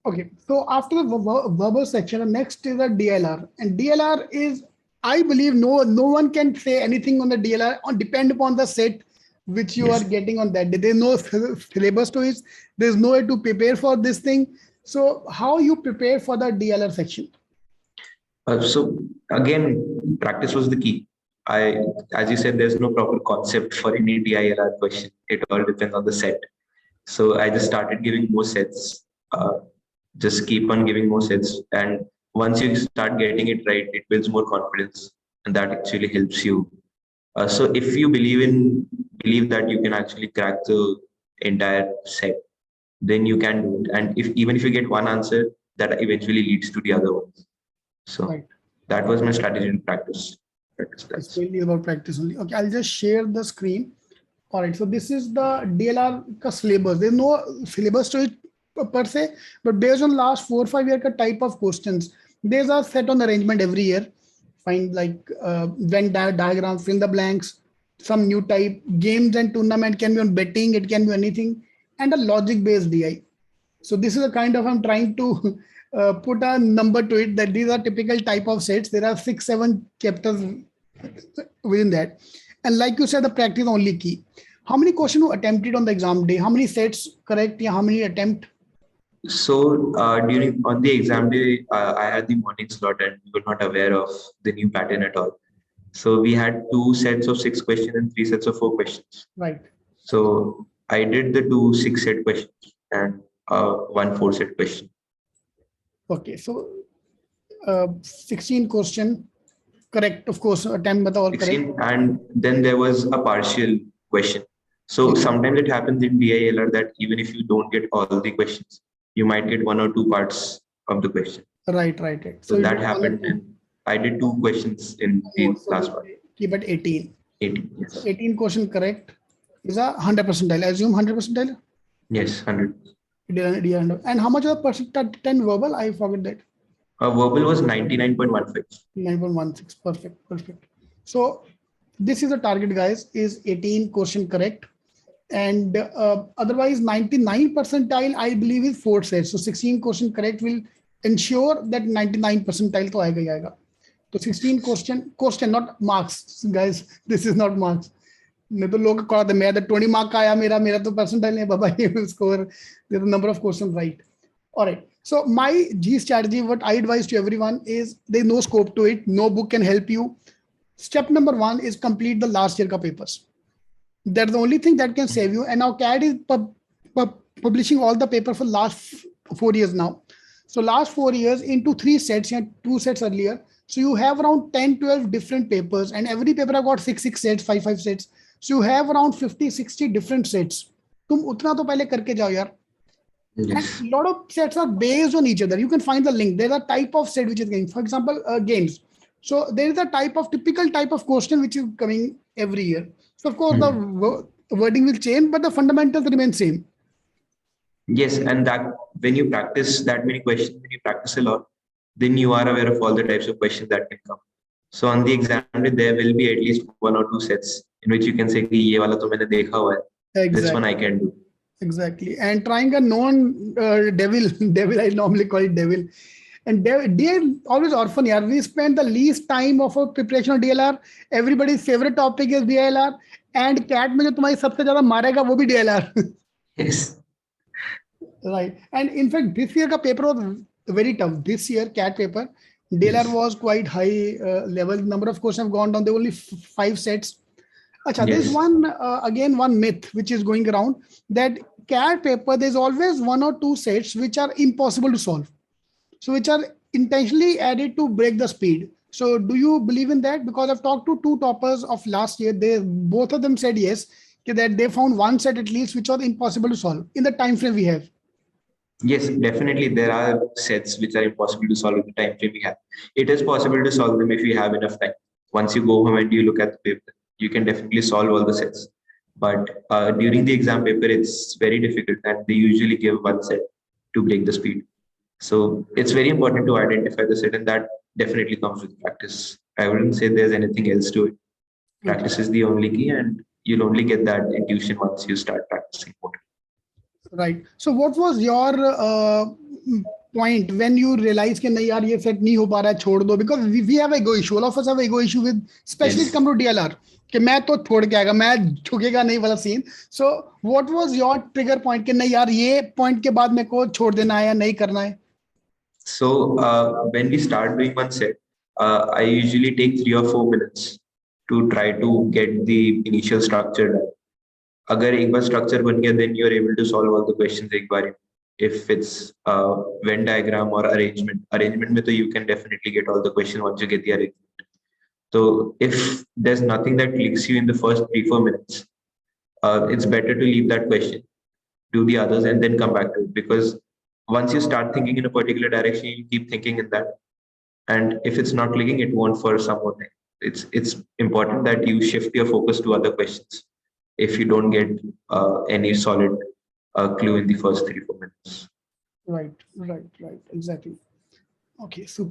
Okay, so after the verbal section, the next is a DLR, and DLR is, I believe, no one can say anything on the DLR on depend upon the set which you are Yes. getting on that day. There's no syllabus to it. There's no way to prepare for this thing. So how you prepare for the DLR section? So again, practice was the key. As you said, there's no proper concept for any DILR question. It all depends on the set. So I just started giving more sets. Just keep on giving more sets, and once you start getting it right, it builds more confidence, and that actually helps you. So if you believe that you can actually crack the entire set, then you can do it. And if even if you get one answer, that eventually leads to the other ones. So Right. that was my strategy in practice. Practice It's that's mainly about practice only. Okay, I'll just share the screen. All right, so this is the DLR ka syllabus. There's no syllabus to it per se, but based on last 4 or 5 year ka type of questions, there's a set on arrangement every year. Find like Venn diagram, fill the blanks, some new type games and tournament can be on betting, it can be anything, and a logic based DI. So this is a kind of, I'm trying to put a number to it, that these are typical type of sets. There are 6 7 chapters within that, and like you said, the practice only key. How many questions you attempted on the exam day? How many sets correct? Yeah, how many attempt? So during on the exam day, I had the morning slot and we were not aware of the new pattern at all. So we had 2 sets of 6 questions and 3 sets of 4 questions. Right. So I did the 2 6 set questions and 1 4 set question. Okay, so 16 question correct, of course, attempt but all correct. 16, and then there was a partial question. So Okay. sometimes it happens in DILR that even if you don't get all the questions, you might get 1 or 2 parts of the question. Right. So So you that did one or happened, two. and I did 2 questions in Oh, the so last we one. keep at 18. 18. So Yes. 18 question correct is a 100 percentile. I assume 100 percentile. Yes, 100. And how much of the percent 10 verbal? I forget that. Verbal was 99.15. 9.16. Perfect. So this is the target, guys, is 18 question correct. And otherwise 99 percentile, I believe, is 4 sets. So 16 question correct will ensure that 99 percentile to aega hi aega. So 16 question, not marks, guys. This is not marks. नहीं तो लोग कहते मेरा तो 20 mark का आया, मेरा तो percentile नहीं बाबा, ये score. There's a number of questions right. All right. So my G strategy, what I advise to everyone is, there's no scope to it. No book can help you. Step number 1 is complete the last year ka papers. That's the only thing that can save you. And now CAD is publishing all the paper for last 4 years now. So last 4 years into 3 sets and 2 sets earlier. So you have around 10 12 different papers, and every paper I got 6 sets, 5 sets. So you have around 50 60 different sets. तुम उतना तो पहले करके जाओ यार. And Yes. a lot of sets are based on each other. You can find the link. There's a type of set which is going. For example, games. So there is a typical type of question which is coming every year. So of course the wording will change, but the fundamentals remain same. Yes, and that when you practice that many questions, when you practice a lot, then you are aware of all the types of questions that can come. So on the exam day, there will be at least 1 or 2 sets in which you can say, "Ye wala to maine dekha hua hai. This one I can do." Exactly. And trying a known devil, I normally call it devil. And DL always orphan. Yeah, we spend the least time of our preparation of DLR. Everybody's favorite topic is DLR. And CAT में जो तुम्हारी सबसे ज़्यादा मारेगा वो भी DLR. Yes. Right. And in fact, this year ka paper was very tough. This year, CAT paper, DLR Yes. was quite high level. Number of questions have gone down. There were only 5 sets. Achha, there's Yes. one myth which is going around, that CAT paper, there's always 1 or 2 sets which are impossible to solve. So which are intentionally added to break the speed. So do you believe in that? Because I've talked to 2 toppers of last year. Both of them said yes, that they found one set at least which was impossible to solve in the time frame we have. Yes, definitely there are sets which are impossible to solve in the time frame we have. It is possible to solve them if you have enough time. Once you go home and you look at the paper, you can definitely solve all the sets. But during the exam paper, it's very difficult, and they usually give one set to break the speed. So it's very important to identify the set, and that definitely comes with practice. I wouldn't say there's anything else to it. Practice is the only key, and you'll only get that intuition once you start practicing more. Right. So what was your point when you realize कि नहीं यार ये set नहीं हो पा रहा है, छोड़ दो, because we have ego issue. All of us have ego issue with, especially Yes. come to DLR. कि मैं तो छोड़ के आएगा, मैं झुकेगा नहीं वाला scene. So what was your trigger point कि नहीं यार ये point के बाद मेरे को छोड़ देना है या नहीं करना है? So when we start doing one set, I usually take 3 or 4 minutes to try to get the initial structure done. अगर एक बार structure बन गया, then you are able to solve all the questions एक बार. If it's Venn diagram or arrangement में तो you can definitely get all the question once you get the arrangement. So if there's nothing that clicks you in the first 3-4 minutes, it's better to leave that question, do the others, and then come back to it, because once you start thinking in a particular direction, you keep thinking in that, and if it's not clicking, it won't for some more time. It's important that you shift your focus to other questions if you don't get any solid clue in the first 3-4 minutes. Right, exactly. Okay, super.